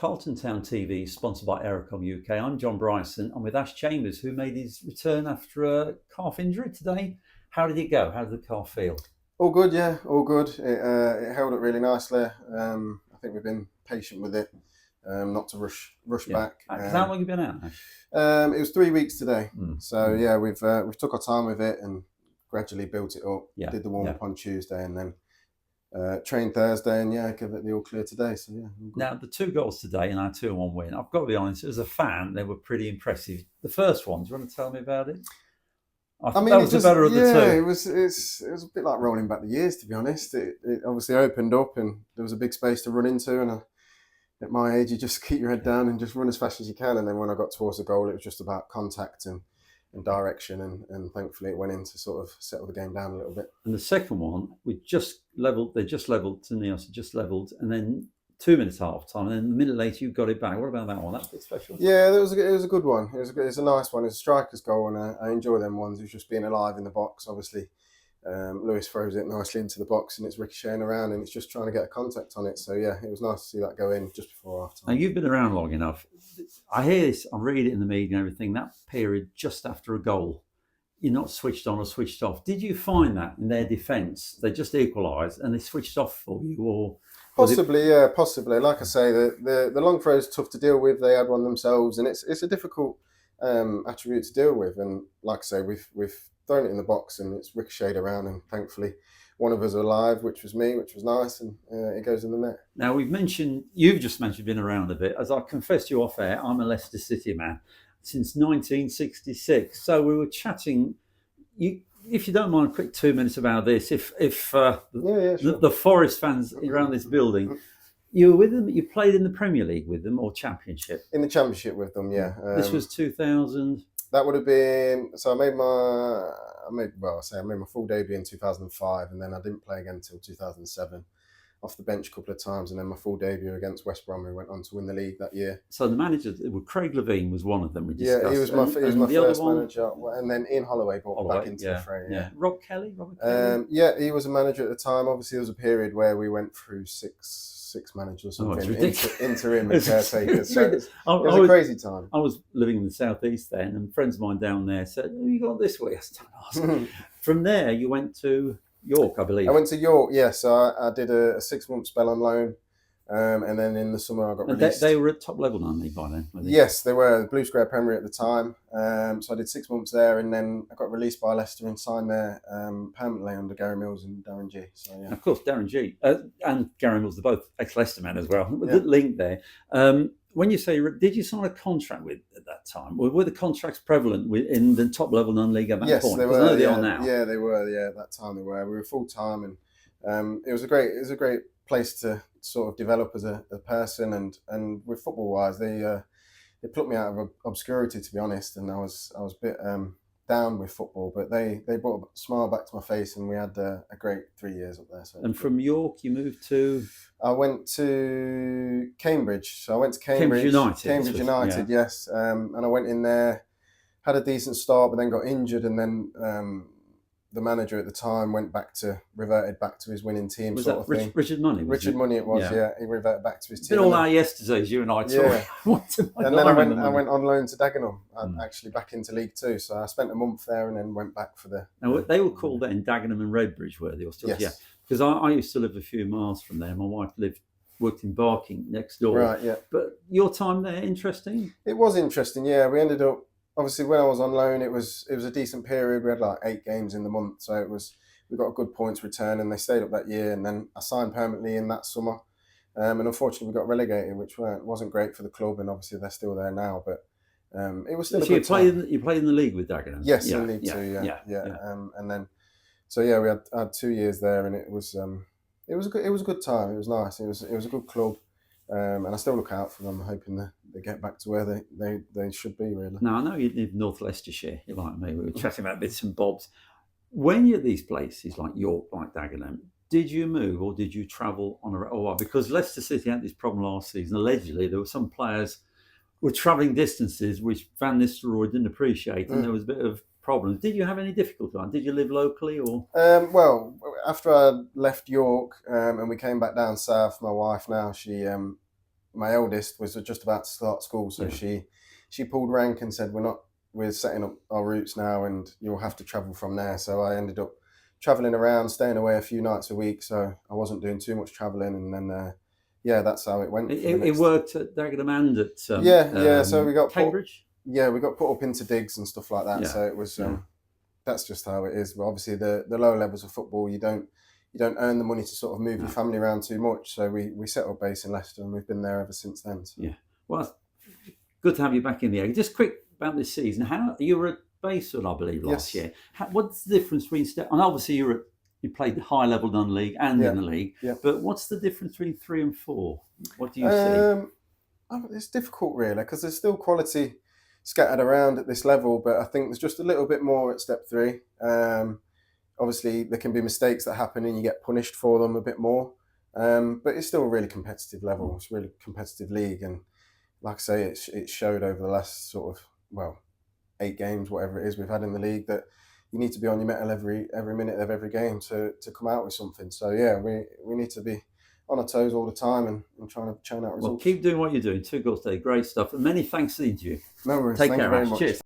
Carlton Town TV, sponsored by Aerocom UK. I'm John Bryson. I'm with Ash Chambers, who made his return after a calf injury today. How did it go? How did the calf feel? All good, yeah, all good. It held up really nicely. I think we've been patient with it, not to rush back. Because how long have you been out? It was 3 weeks today, so yeah, we've took our time with it and gradually built it up. Yeah. Did the warm up on Tuesday and then trained Thursday, and give it the all clear today. So yeah. Now the 2 goals today and our 2-1 win. I've got to be honest, as a fan, they were pretty impressive. The first one, do you want to tell me about it? I mean, that was the better of the two. Yeah, it was a bit like rolling back the years, to be honest. It obviously opened up and there was a big space to run into, and at my age, you just keep your head down and just run as fast as you can. And then when I got towards the goal, it was just about contact and direction, and thankfully it went in to sort of settle the game down a little bit. And the second one, we just levelled. They just levelled to Neots, just levelled, and then 2 minutes half time, and then a minute later you got it back. What about that one? That's a bit special. Yeah, it was a good one. It was a nice one. It's a striker's goal, and I enjoy them ones. It's just being alive in the box. Obviously, Lewis throws it nicely into the box, and it's ricocheting around, and it's just trying to get a contact on it. So yeah, it was nice to see that go in just before half time. Now you've been around long enough. I hear this, I read it in the media and everything. That period just after a goal, you're not switched on or switched off. Did you find that in their defence, they just equalised and they switched off for you, or? Possibly, yeah, possibly. Like I say, the long throw is tough to deal with. They had one themselves, and it's a difficult attribute to deal with. And like I say, we've thrown it in the box, and it's ricocheted around. And thankfully, one of us are alive, which was me, which was nice, and it goes in the net. Now you've just mentioned been around a bit. As I confessed to you off air, I'm a Leicester City man since 1966. So we were chatting. If you don't mind, a quick 2 minutes about this. Sure. The Forest fans around this building, you were with them. You played in the Premier League with them or Championship? In the Championship with them, yeah. This was 2000. That would have been. So I made my full debut in 2005, and then I didn't play again until 2007. Off the bench a couple of times, and then my full debut against West Brom, we went on to win the league that year. So the manager, Craig Levine, was one of them. We discussed. Yeah, he was my first manager, and then Ian Holloway brought back into the fray. Yeah. Robert Kelly. Yeah, he was a manager at the time. Obviously, there was a period where we went through six managers or something, interim and caretakers. So it was a crazy time. I was living in the southeast then, and friends of mine down there said, "Oh, you got this way?" I said, From there, you went to York, I believe. I went to York, yeah. So I did a 6-month spell on loan, and then in the summer I got released. They were at top level, non-league by then? Yes, they were Blue Square Premier at the time. So I did 6 months there, and then I got released by Leicester and signed there permanently under Gary Mills and Darren G. So yeah, and of course Darren G and Gary Mills are both ex-Leicester men as well. The link there. When you say, did you sign a contract with at that time? Were the contracts prevalent in the top level non-league at that point? Yes, they were. I know they are now. Yeah, they were. Yeah, at that time they were. We were full time, and it was a great place to sort of develop as a person, and with football wise, they plucked me out of obscurity, to be honest, and I was a bit down with football, but they brought a smile back to my face, and we had a great 3 years up there. So and from York, you moved to? I went to Cambridge. So I went to Cambridge United, yes. And I went in there, had a decent start, but then got injured, and then the manager at the time reverted back to his winning team. Was that Richard Money? Richard Money it was, yeah. He reverted back to his team. Been all our yesterdays, you and I talked. Yeah. And then I went on loan to Dagenham, actually back into League Two. So I spent a month there and then went back for the... Now, they were called then Dagenham and Redbridge, were they? Or still? Yes. Yeah. Because I used to live a few miles from there. My wife worked in Barking next door. Right, yeah. But your time there, interesting? It was interesting, yeah. We ended up... Obviously, when I was on loan, it was a decent period. We had like 8 games in the month, so we got a good points return, and they stayed up that year. And then I signed permanently in that summer, and unfortunately we got relegated, which wasn't great for the club. And obviously they're still there now, but it was still a good time. You played in the league with Dagenham? Yes, in League Two, yeah. And then, so yeah, we had 2 years there, and it was a good time. It was nice. It was a good club. And I still look out for them, hoping that they get back to where they should be, really. Now, I know you live North Leicestershire, you're like me. We were chatting about bits and bobs. When you're at these places like York, like Dagenham, did you move or did you travel on a... because Leicester City had this problem last season. Allegedly, there were some players who were travelling distances which Van Nistelrooy didn't appreciate, and there was a bit of problems. Did you have any difficulty? Did you live locally or? Well, after I left York and we came back down south, my wife now, my eldest was just about to start school, so she pulled rank and said, we're setting up our routes now, and you'll have to travel from there. So I ended up traveling around, staying away a few nights a week, so I wasn't doing too much traveling, and then that's how it went. It worked at Dagenham and at So we got Cambridge. We got put up into digs and stuff like that. Yeah. So it was that's just how it is. But obviously the lower levels of football, you don't earn the money to sort of move your family around too much. So we set up base in Leicester, and we've been there ever since then. So. Yeah. Well, good to have you back in the area. Just quick about this season. How you were at Basel, I believe, last year. What's the difference between and obviously you played the high level non-league and in the league. Yeah. But what's the difference between 3 and 4? What do you see? It's difficult, really, because there's still quality scattered around at this level, but I think there's just a little bit more at step 3. Obviously, there can be mistakes that happen and you get punished for them a bit more. But it's still a really competitive level. It's a really competitive league. And like I say, it showed over the last sort of, 8 games, whatever it is we've had in the league, that you need to be on your mettle every minute of every game to come out with something. So, we need to be on our toes all the time and trying to churn out results. Well, keep doing what you're doing. 2 goals today. Great stuff. And many thanks for the interview. No worries. Take Thank care, you very Ash. much. Cheers.